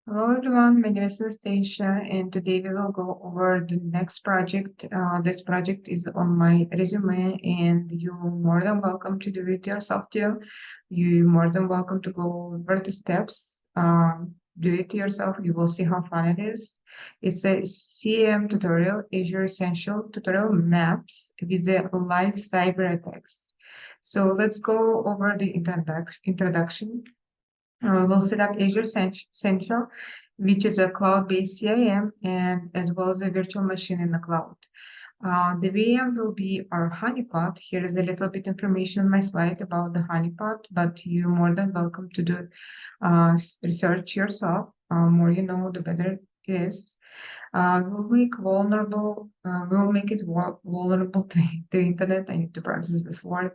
Hello everyone, my name is Anastasia, and today we will go over the next project. This project is on my resume, and you're more than welcome to do it yourself too. You're more than welcome to go over the steps. Do it yourself. You will see how fun it is. It's a SIEM tutorial, Azure Essential Tutorial Maps with a live cyber attacks. So let's go over the introduction. We'll set up Azure Sentinel, which is a cloud-based CIM, and as well as a virtual machine in the cloud. The VM will be our honeypot. Here is a little bit information on my slide about the honeypot, but you're more than welcome to do research yourself. More you know, the better it is. We'll make it vulnerable to the internet. I need to practice this word.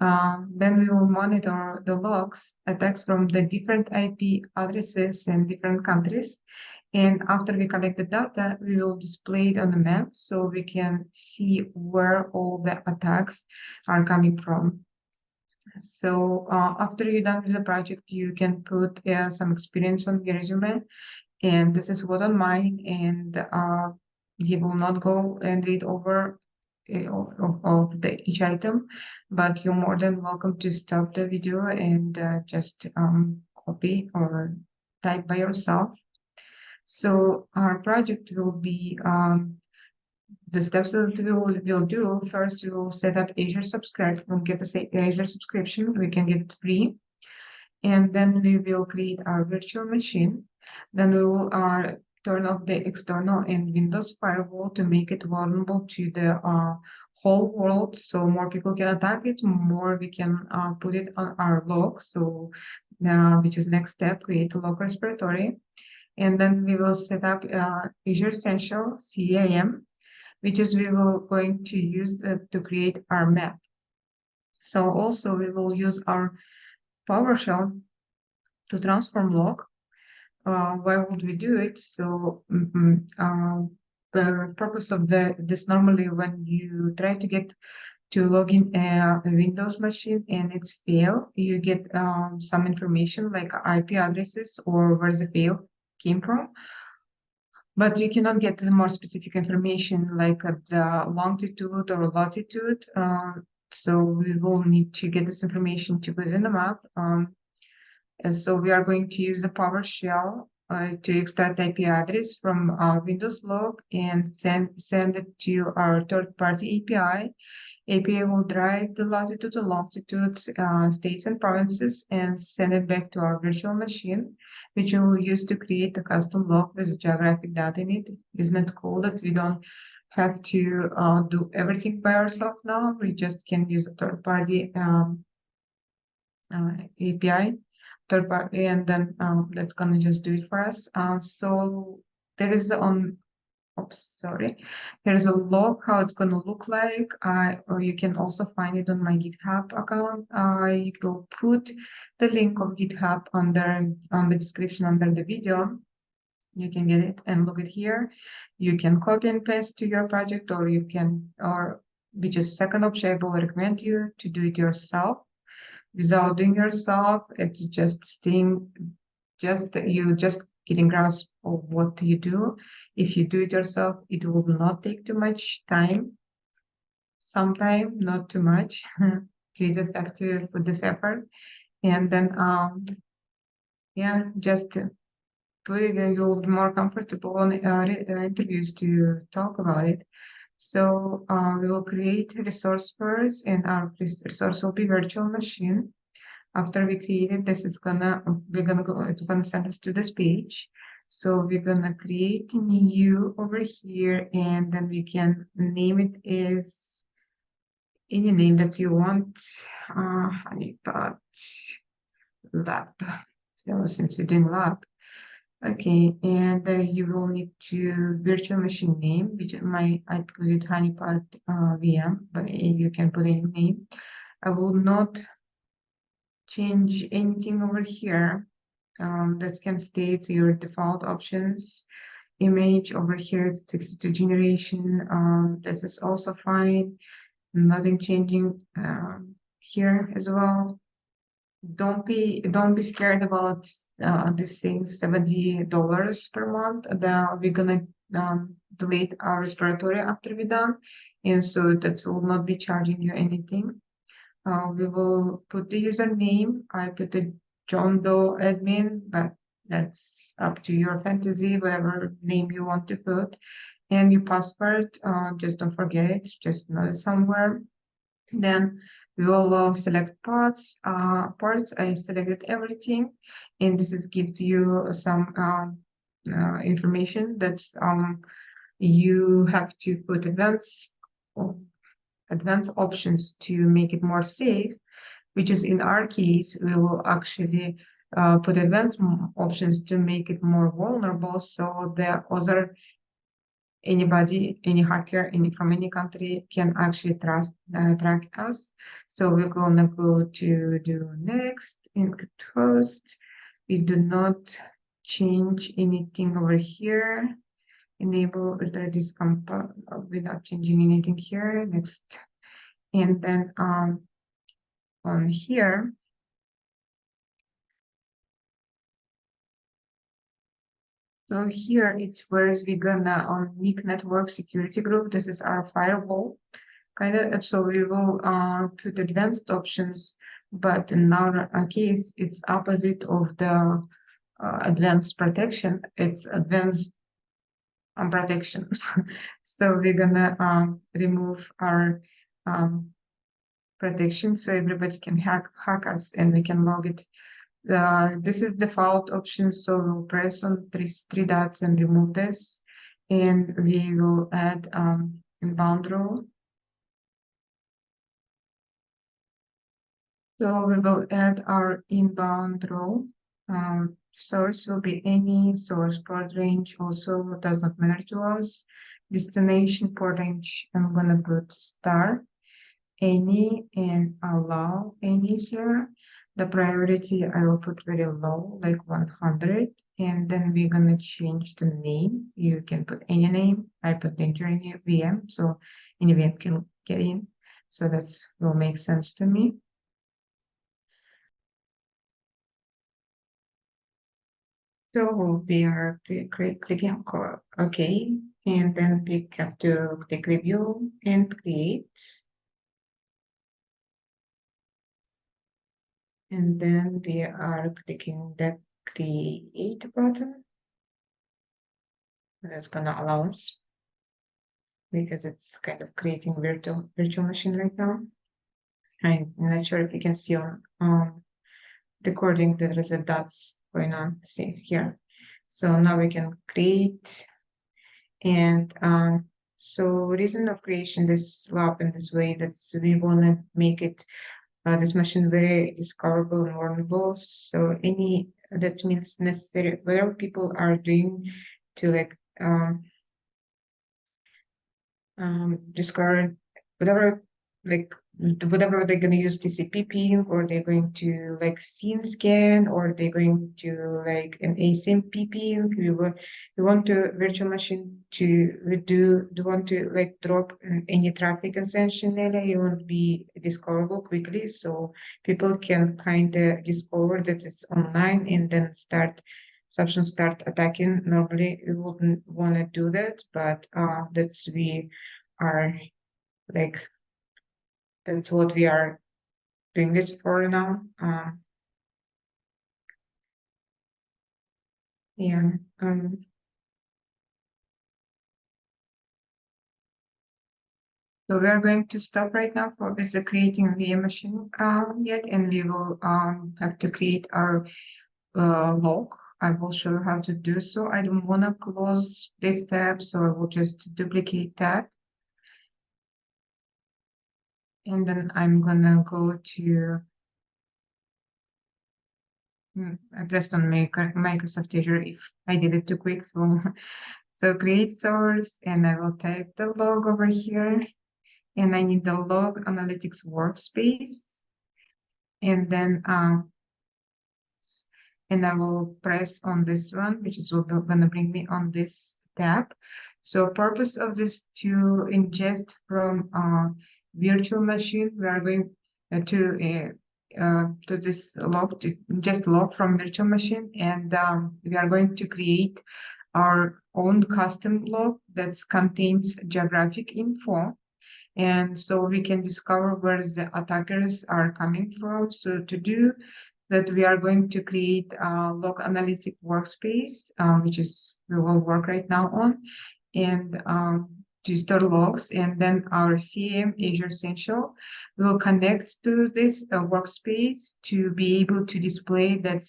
Then we will monitor the logs, attacks from the different IP addresses in different countries. And after we collect the data, we will display it on the map so we can see where all the attacks are coming from. So after you're done with the project, you can put some experience on your resume. And this is what on mine. And you will not go and read over of each item, but you're more than welcome to stop the video and just copy or type by yourself. So our project will be the steps that we'll do. First, we will set up Azure subscribe. We'll get the Azure subscription. We can get it free. And then we will create our virtual machine. Then we will turn off the external and Windows firewall to make it vulnerable to the whole world, so more people can attack it, more we can put it on our log. So which is next step, create a log repository. And then we will set up Azure Essential CIM, which is we will going to use to create our map. So also we will use our PowerShell to transform log. Why would we do it? So the purpose of this normally when you try to get to log in a Windows machine and it's fail, you get some information like IP addresses or where the fail came from. But you cannot get the more specific information like the longitude or latitude. So we will need to get this information to put in the map. And so we are going to use the PowerShell to extract IP address from our Windows log and send it to our third-party API. API will drive the latitude and longitude, states and provinces, and send it back to our virtual machine, which we will use to create a custom log with geographic data in it. Isn't it cool that we don't have to do everything by ourselves now? We just can use a third-party API. Third party, and then that's gonna just do it for us. So there is there's a log how it's gonna look like. Or you can also find it on my GitHub account. I will put the link of GitHub on the description under the video. You can get it and look at here. You can copy and paste to your project, or which is second option, I will recommend you to do it yourself. Without doing yourself, it's just getting grasp of what you do. If you do it yourself, it will not take too much time. Sometime, not too much. You just have to put this effort, and then just put it, and you'll be more comfortable on interviews to talk about it. So we will create a resource first, and our resource will be virtual machine. After we create it, it's gonna send us to this page. So we're gonna create a new over here, and then we can name it as any name that you want. Honeypot lab. So since we're doing lab. Okay, and you will need to virtual machine name, which I put it honeypot VM, but you can put any name. I will not change anything over here. This can state your default options. Image over here, it's 62 generation. This is also fine. Nothing changing here as well. don't be scared about this thing, $70 per month. Then we're gonna delete our respiratory after we're done, and so that will not be charging you anything. We will put the username. I put the John Doe admin, but that's up to your fantasy, whatever name you want to put. And your password, just don't forget it, just note it somewhere. Then we will select parts. I selected everything, and this is gives you some information that's you have to put advanced options to make it more safe, which is in our case, we will actually put advanced options to make it more vulnerable. So the other anybody, any hacker from any country can actually track us. So we're gonna go to do next, encrypt host. We do not change anything over here. Enable this without changing anything here. Next, and then on here. So here it's where we're gonna on NIC network security group. This is our firewall. Kind of, so we will put advanced options, but in our case, it's opposite of the advanced protection. It's advanced protection. So we're gonna remove our protection so everybody can hack us and we can log it. This is default option, so we'll press on three dots and remove this, and we will add inbound rule. So we will add our inbound role. Source will be any source. Port range also does not matter to us. Destination port range, I'm gonna put star, any, and allow any here. The priority I will put very low, like 100, and then we're gonna change the name. You can put any name. I put enter any VM, so any VM can get in. So that will make sense to me. So we are clicking OK, and then we have to click review and create. And then we are clicking the create button. That's gonna allow us because it's kind of creating virtual machine right now. I'm not sure if you can see on recording there is a dots going on. See here. So now we can create, and so reason of creation this lab in this way, that's we want to make it this machine very discoverable and vulnerable. So that means necessary whatever people are doing to like discover whatever they're going to use TCP ping, or they're going to like SIEM scan, or they're going to like an SIEM ping. We want to virtual machine to want to like drop any traffic essentially. You want to be discoverable quickly, so people can kind of discover that it's online and then start attacking. Normally we wouldn't want to do that, but we are like that's what we are doing this for now. Yeah. So we are going to stop right now for with the creating VM machine yet, and we will have to create our log. I will show you how to do so. I don't want to close this tab, so I will just duplicate that. And then I'm gonna go to I pressed on Microsoft Azure if I did it too quick. So create source, and I will type the log over here, and I need the log analytics workspace, and then and I will press on this one, which is going to bring me on this tab. So purpose of this to ingest from virtual machine, we are going to to this log, to just log from virtual machine, and we are going to create our own custom log that contains geographic info. And so we can discover where the attackers are coming from. So to do that, we are going to create a log analytic workspace, which is we will work right now on, and to store logs. And then our SIEM, Azure Sentinel, will connect to this workspace to be able to display that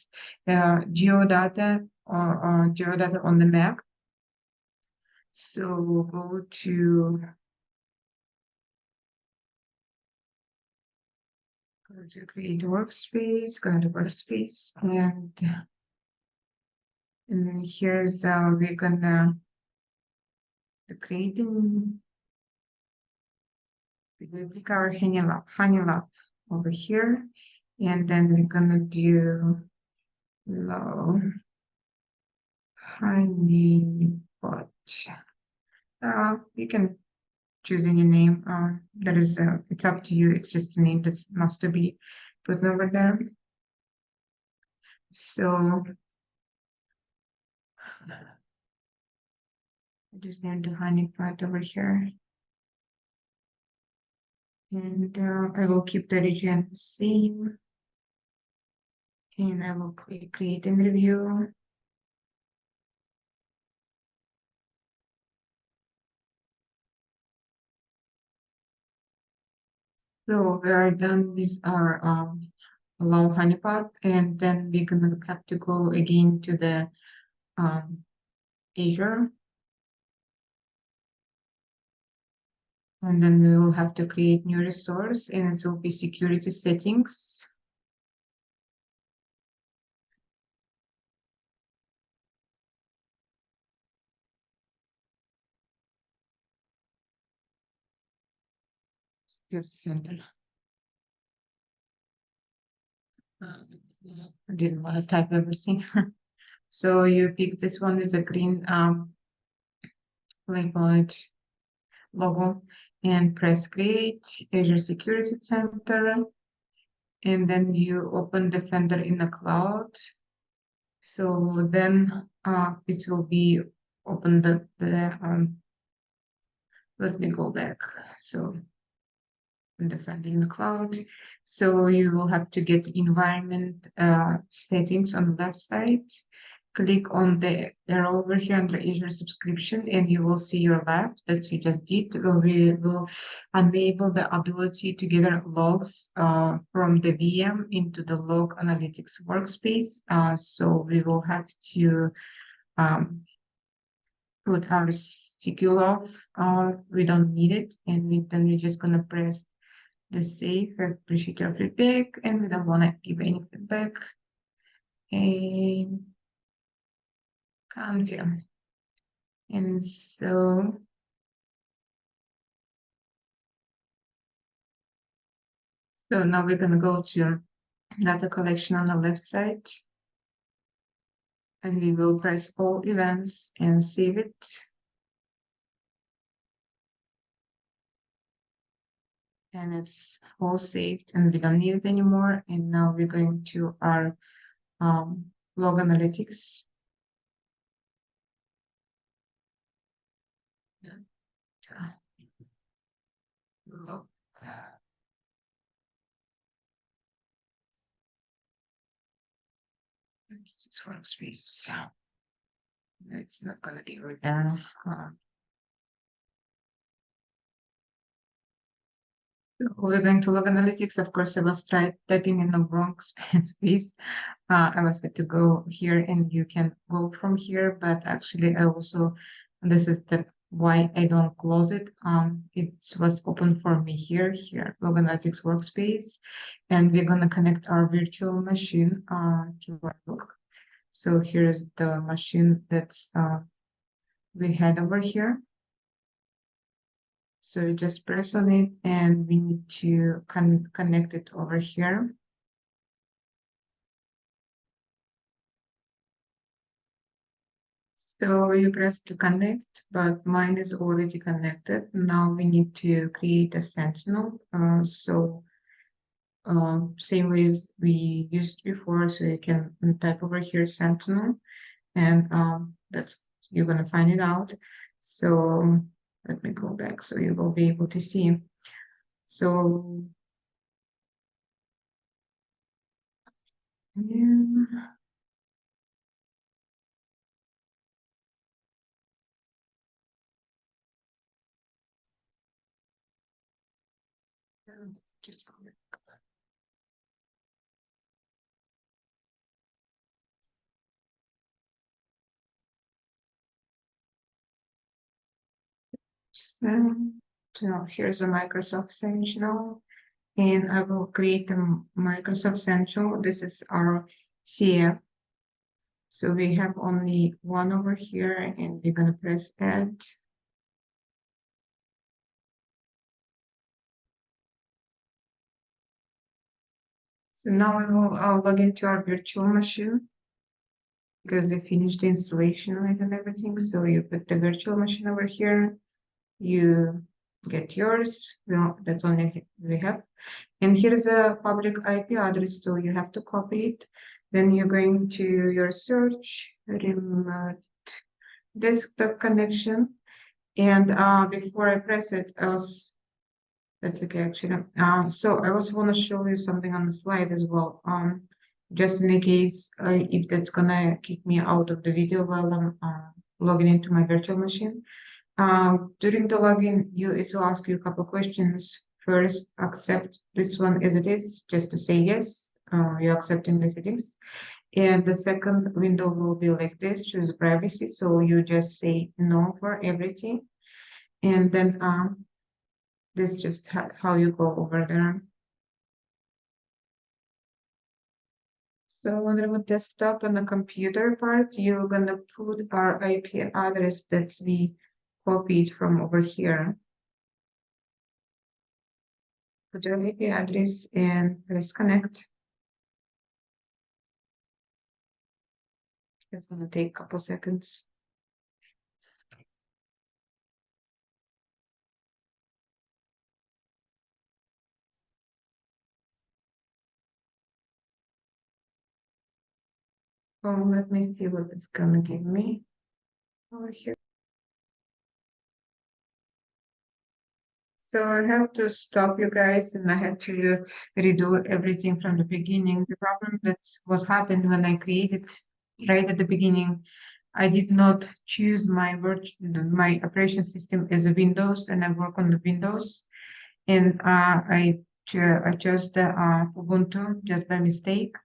geodata or geodata on the map. So we'll go to create workspace, go to workspace, and here's we're gonna creating, we will pick our honey lab over here, and then we're gonna do low honeypot. You can choose any name. That is, it's up to you. It's just a name that must be put over there. So I just need the honeypot over here, and I will keep the region same, and I will click create and review. So we are done with our allow honeypot, and then we're gonna have to go again to the Azure, and then we will have to create new resource, and it will be security settings. Security center. I didn't want to type everything. So you pick this one with a green label logo, and press create Azure Security Center, and then you open Defender in the cloud. So then it will be open the let me go back. So Defender in the cloud. So you will have to get environment settings on the left side. Click on the arrow over here under Azure subscription, and you will see your lab that you just did. We will enable the ability to gather logs from the VM into the log analytics workspace. So we will have to put our secure off. We don't need it, and then we're just gonna press the save. I appreciate your feedback, and we don't want to give any feedback. And confirm. And so now we're going to go to data collection on the left side, and we will press all events and save it. And it's all saved, and we don't need it anymore. And now we're going to our log analytics. Log. This workspace. It's not going to be right now. We're going to log analytics. Of course, I was typing in the wrong space. I was had to go here, and you can go from here. But actually, I also, this is the why I don't close it. It was open for me here, log analytics workspace, and we're gonna connect our virtual machine to our log. So here's the machine that's we had over here. So you just press on it, and we need to connect it over here. So you press to connect, but mine is already connected. Now we need to create a Sentinel. So same ways we used before. So you can type over here Sentinel, and that's you're gonna find it out. So let me go back so you will be able to see. So yeah. Just go back. So here's a Microsoft Sentinel, and I will create a Microsoft Sentinel. This is our SIEM. So we have only one over here, and we're gonna press add. So now we will log into our virtual machine because we finished the installation and everything. So you put the virtual machine over here, you get yours. Well, that's only we have. And here's a public IP address, so you have to copy it. Then you're going to your search, remote desktop connection. And before I press it, that's okay actually. So I also want to show you something on the slide as well. Just in case if that's gonna kick me out of the video while I'm logging into my virtual machine. During the login, it will ask you a couple questions. First, accept this one as it is, just to say yes, you're accepting the settings. And the second window will be like this, choose privacy. So you just say no for everything. And then this is just how you go over there. So on the remote desktop on the computer part, you're gonna put our IP address that we copied from over here. Put your IP address and press connect. It's gonna take a couple seconds. Oh, let me see what it's gonna give me over here. So I have to stop you guys, and I had to redo everything from the beginning. The problem that's what happened when I created right at the beginning. I did not choose my operation system as a Windows, and I work on the Windows, and I chose the Ubuntu just by mistake.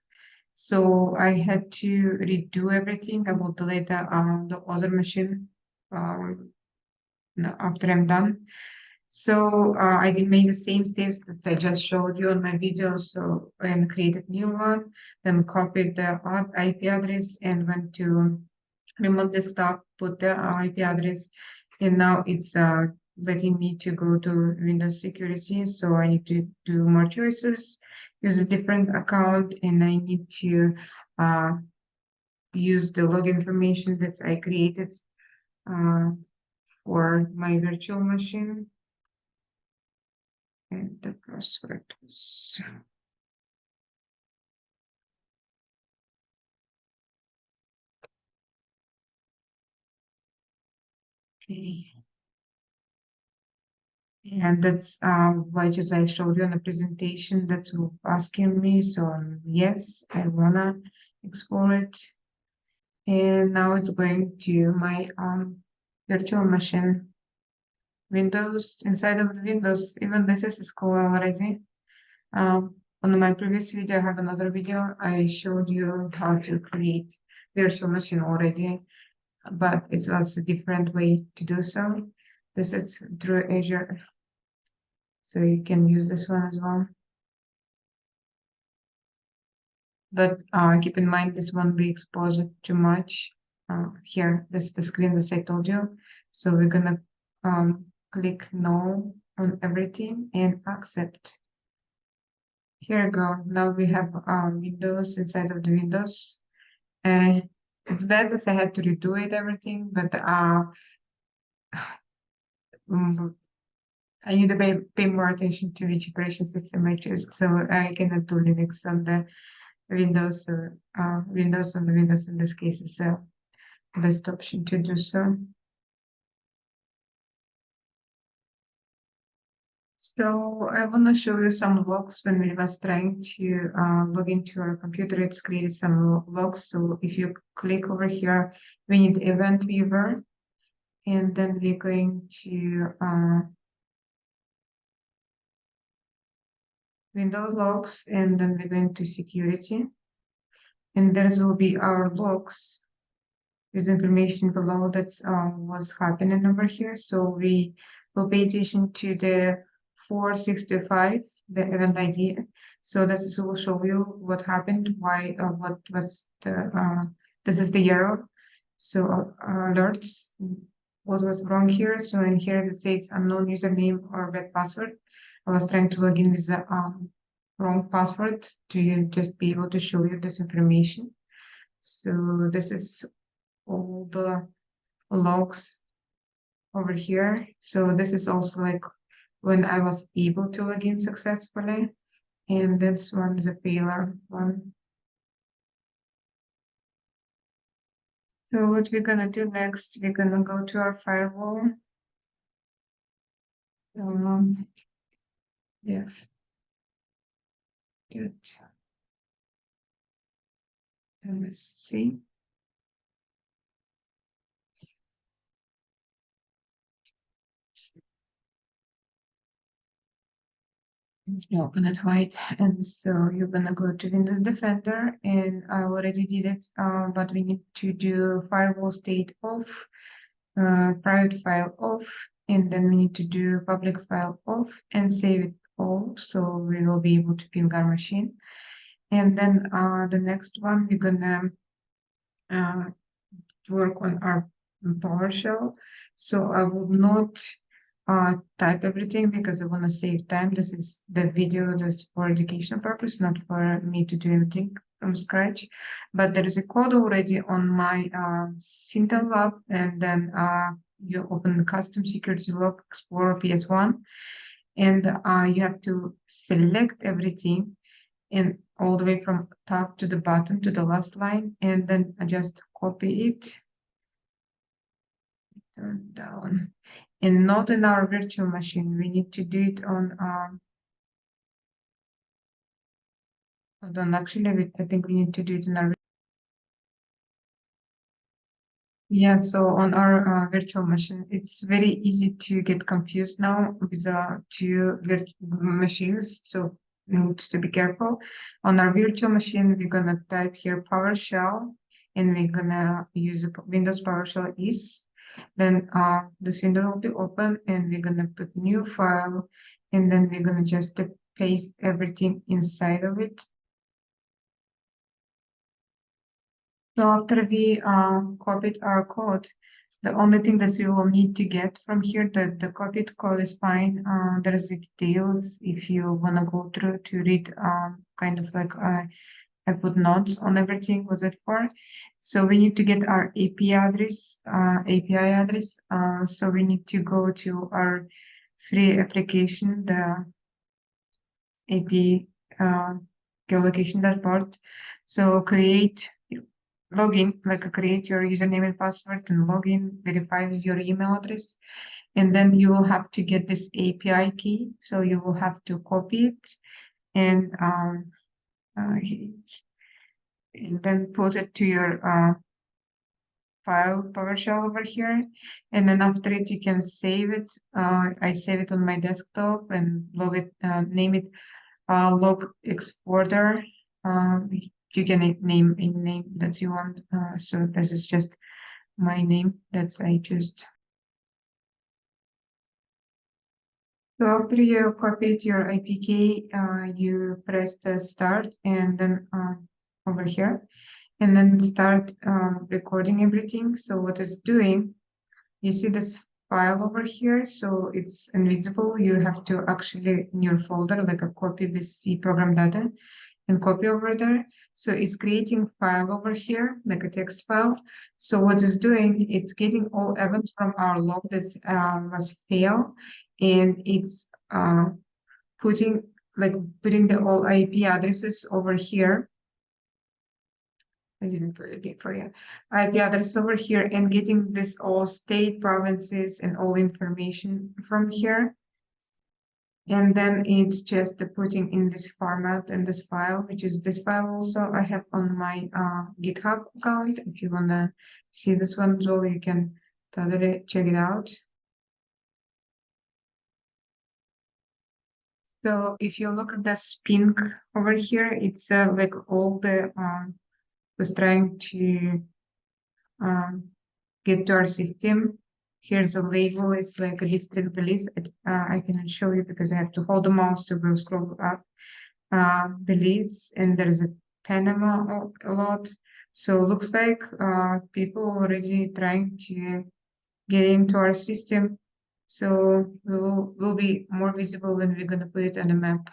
So I had to redo everything. I will delete the other machine um, after I'm done. So I did make the same steps that I just showed you on my video. So and created new one, then copied the IP address and went to remote desktop, put the IP address, and now it's letting me to go to Windows security. So I need to do more choices, use a different account, and I need to uh, use the log information that I created uh, for my virtual machine. And the password was okay. And that's why just I showed you on the presentation that's asking me. So yes, I wanna explore it. And now it's going to my virtual machine. Windows, inside of the Windows, even this is cool already. On my previous video, I have another video. I showed you how to create virtual machine already, but it's also a different way to do so. This is through Azure, so you can use this one as well. But keep in mind this won't be exposed too much. Here, this is the screen that I told you. So we're gonna click no on everything and accept. Here we go. Now we have Windows inside of the Windows. And it's bad that I had to redo it everything, but I need to pay more attention to which operation system I choose. So I cannot do Linux on the Windows. Windows on the Windows in this case is the best option to do so. So I want to show you some logs. When we was trying to log into our computer, it's created some logs. So if you click over here, we need Event Viewer, and then we're going to Window Logs, and then we're going to Security, and there will be our logs with information below that's what's happening over here. So we will pay attention to the 465, the event ID. So this will show you what happened, why, what was the, this is the error. So alerts, what was wrong here. So in here it says unknown username or bad password. I was trying to log in with the wrong password to just be able to show you this information. So this is all the logs over here. So this is also like when I was able to log in successfully. And this one is a failure one. So what we're gonna do next, we're gonna go to our firewall. Yeah. Good. MSC. Open it wide, and so you're gonna go to Windows Defender, and I already did it, but we need to do firewall state off, private file off, and then we need to do public file off and save it all, so we will be able to ping our machine. And then the next one, we're gonna work on our PowerShell. So I will not type everything because I want to save time. This is the video that's for educational purpose, not for me to do anything from scratch. But there is a code already on my Sentinel Map, and then you open the custom security log Explorer PS1, and you have to select everything and all the way from top to the bottom to the last line, and then just copy it, turn down, and not in our virtual machine. We need to do it on hold on, actually, I think we need to do it in our, yeah, so on our virtual machine. It's very easy to get confused now with two machines, so needs to be careful. On our virtual machine, we're gonna type here PowerShell, and we're gonna use Windows PowerShell is. Then this window will be open, and we're gonna put new file, and then we're gonna just paste everything inside of it. So after we copied our code, the only thing that we will need to get from here, the copied code is fine. There is the details if you want to go through to read kind of like I put notes on everything was it for. So we need to get our API address. So we need to go to our free application, the API Geolocation dashboard. So create login, like create your username and password and login, verify with your email address. And then you will have to get this API key. So you will have to copy it and then put it to your file PowerShell over here. And then after it, you can save it. I save it on my desktop and log it, name it log exporter. You can name any name that you want. So this is just my name that I choose. So after you copied your IPK, you press the start and then over here, and then start recording everything. So what it's doing, you see this file over here, so it's invisible. You have to actually in your folder, like a copy this C program data, and copy over there. So it's creating file over here, like a text file. So what it's doing, it's getting all events from our log that was fail, and it's putting the all IP addresses over here. I didn't put it for you. IP address over here and getting this all state, provinces, and all information from here. And then it's just putting in this format and this file, which is this file also I have on my GitHub account. If you wanna see this one as well, you can totally check it out. So if you look at this pink over here, it's like all the was trying to get to our system. Here's a label, it's like a district Belize. I cannot show you because I have to hold the mouse to go scroll up. Belize, and there's a Panama a lot. So looks like people already trying to get into our system. So we'll be more visible when we're gonna put it on a map,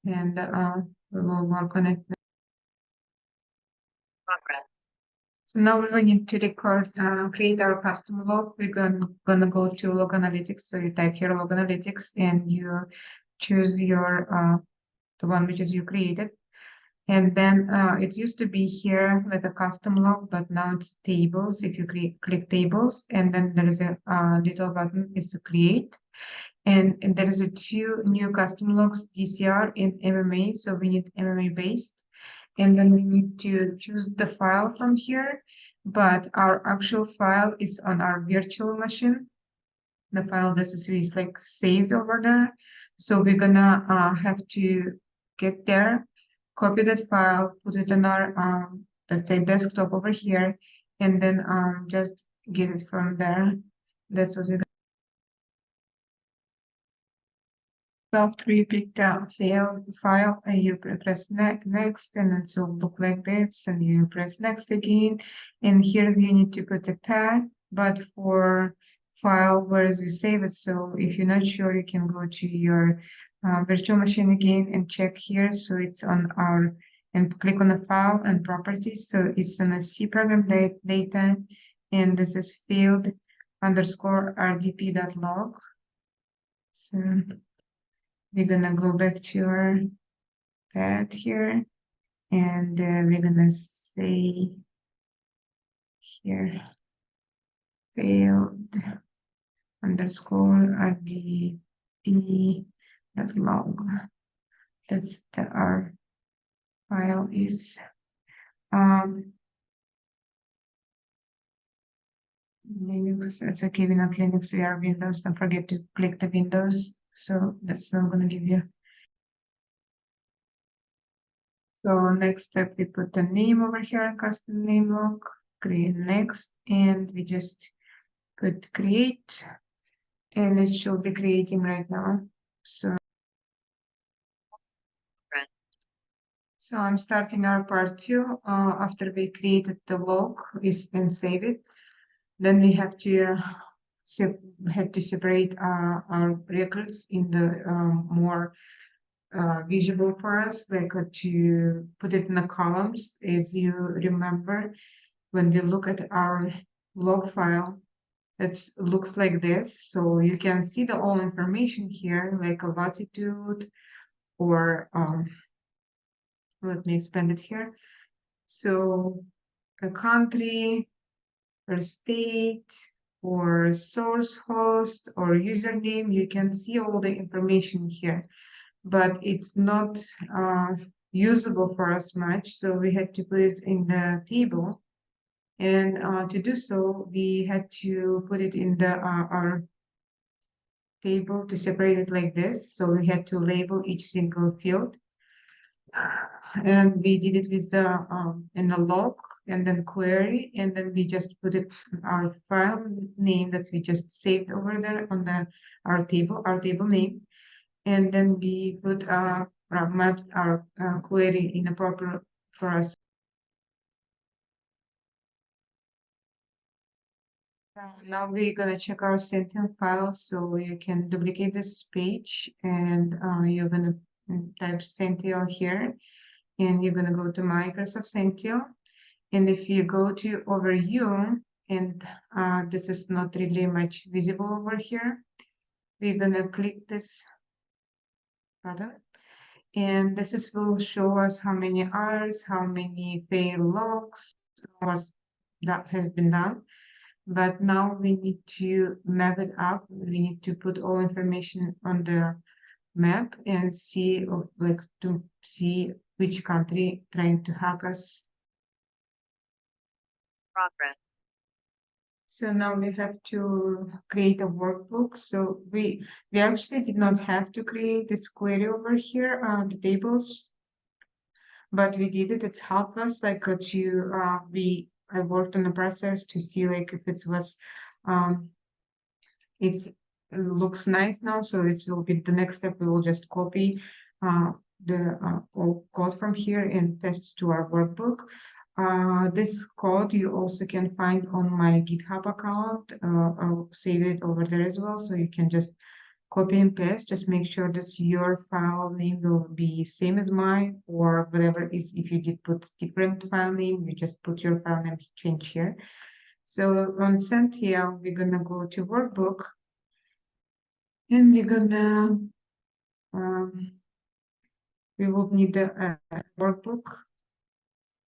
and we will work on it. So now we're going to record, create our custom log. We're gonna go to log analytics. So you type here log analytics and you choose your the one which is you created. And then it used to be here like a custom log, but now it's tables. If you click tables, and then there is a little button, it's a create. And there is a two new custom logs, DCR and MMA. So we need MMA based. And then we need to choose the file from here, but our actual file is on our virtual machine. The file that is like saved over there. So we're gonna have to get there, copy that file, put it on our let's say desktop over here, and then just get it from there. That's what we're so after you pick the failed file, you press next, and it will look like this, and you press next again. And here you need to put a path, but for file where you save it. So if you're not sure, you can go to your virtual machine again and check here. So it's on our, and click on the file and properties. So it's on a C program data, and this is field underscore rdp.log. So we're gonna go back to our pad here, and we're gonna say here failed underscore rdp.log. That's our file is. Linux, it's okay, we're not Linux, we are Windows. Don't forget to click the Windows. So that's not gonna give you. So next step, we put the name over here, custom name log, create next, and we just put create, and it should be creating right now. So I'm starting our part 2. After we created the log, we can save it. Then we have to separate our records in the more visible for us, like to put it in the columns. As you remember, when we look at our log file, that looks like this. So you can see the all information here, like a latitude, or let me expand it here. So a country, or state, or source host, or username, you can see all the information here, but it's not usable for us much. So we had to put it in the table. And to do so, we had to put it in the our table to separate it like this. So we had to label each single field. And we did it with the in the log and then query, and then we just put it our file name that we just saved over there on our table name, and then we put mapped our query in a proper for us. Now we're gonna check our Sentinel file, so you can duplicate this page, and you're gonna type Sentinel here. and you're gonna go to Microsoft Sentinel. And if you go to overview, and this is not really much visible over here, we're gonna click this button, and this will show us how many hours, how many fail logs that has been done. But now we need to map it up. We need to put all information on the map and see, like, to see which country trying to hack us. Progress. So now we have to create a workbook. So we actually did not have to create this query over here, the tables, but we did it. It's helped us like I worked on the process to see like if it was it looks nice now. So it will be the next step. We will just copy the all code from here and test to our workbook. This code you also can find on my GitHub account. I'll save it over there as well, so you can just copy and paste. Just make sure that your file name will be same as mine, or whatever is. If you did put different file name, you just put your file name change here. So on Sentinel, we're gonna go to workbook, and we're gonna we will need a workbook.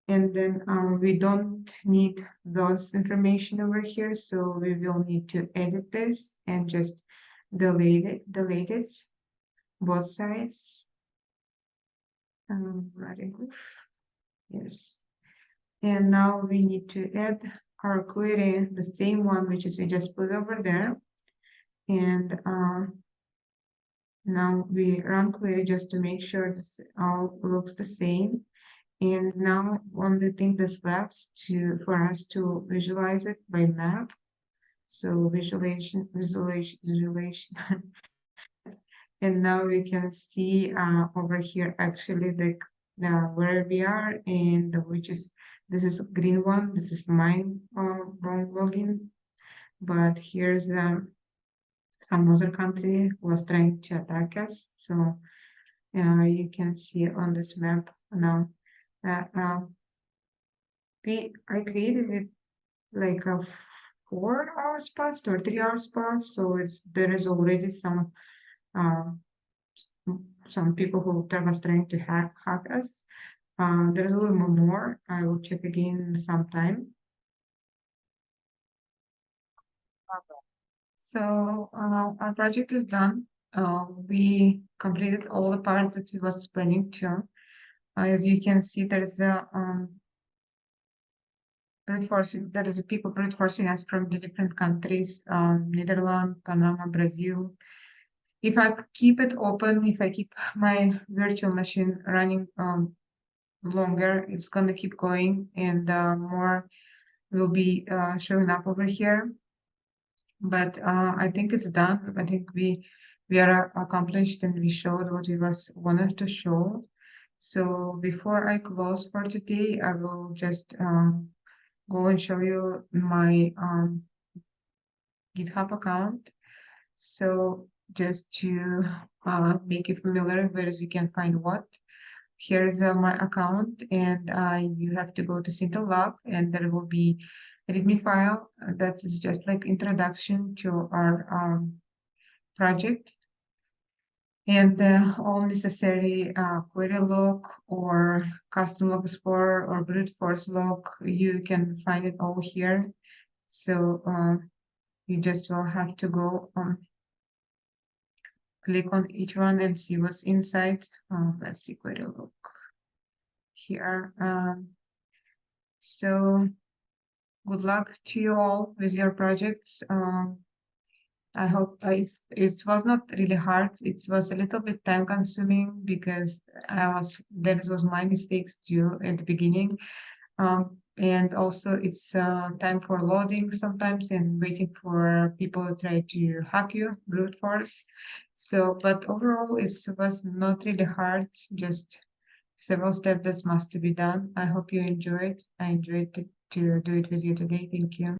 And then we don't need those information over here, so we will need to edit this and just delete it, both sides. Right click, yes. And now we need to add our query, the same one which is we just put over there. And now we run query just to make sure this all looks the same. And now only thing that's left for us to visualize it by map. So visualization. And now we can see over here actually like where we are, and this is green one. This is mine wrong login, but here's some other country was trying to attack us. So you can see on this map now. I created it like a 4 hours past or 3 hours past, so there is already some people who was trying to hack us. There's a little more. I will check again sometime. So our project is done. We completed all the parts that we was planning to. As you can see, there is a brute forcing. There is a people brute forcing us from the different countries: Netherlands, Panama, Brazil. If I keep it open, if I keep my virtual machine running longer, it's gonna keep going, and more will be showing up over here. But I think it's done. I think we are accomplished, and we showed what we wanted to show. So before I close for today, I will just go and show you my GitHub account. So just to make you familiar where you can find what. Here's my account, and you have to go to Sentinel Lab, and there will be a README file that is just like introduction to our project, and all necessary query log or custom log explorer or brute force log. You can find it all here. So you just will have to go click on each one and see what's inside. Let's see, query log here. So good luck to you all with your projects. I hope it was not really hard. It was a little bit time consuming because that was my mistakes too at the beginning. And also it's time for loading sometimes and waiting for people to try to hack you, brute force. So, but overall it was not really hard, just several steps that must to be done. I hope you enjoyed. I enjoyed to do it with you today. Thank you.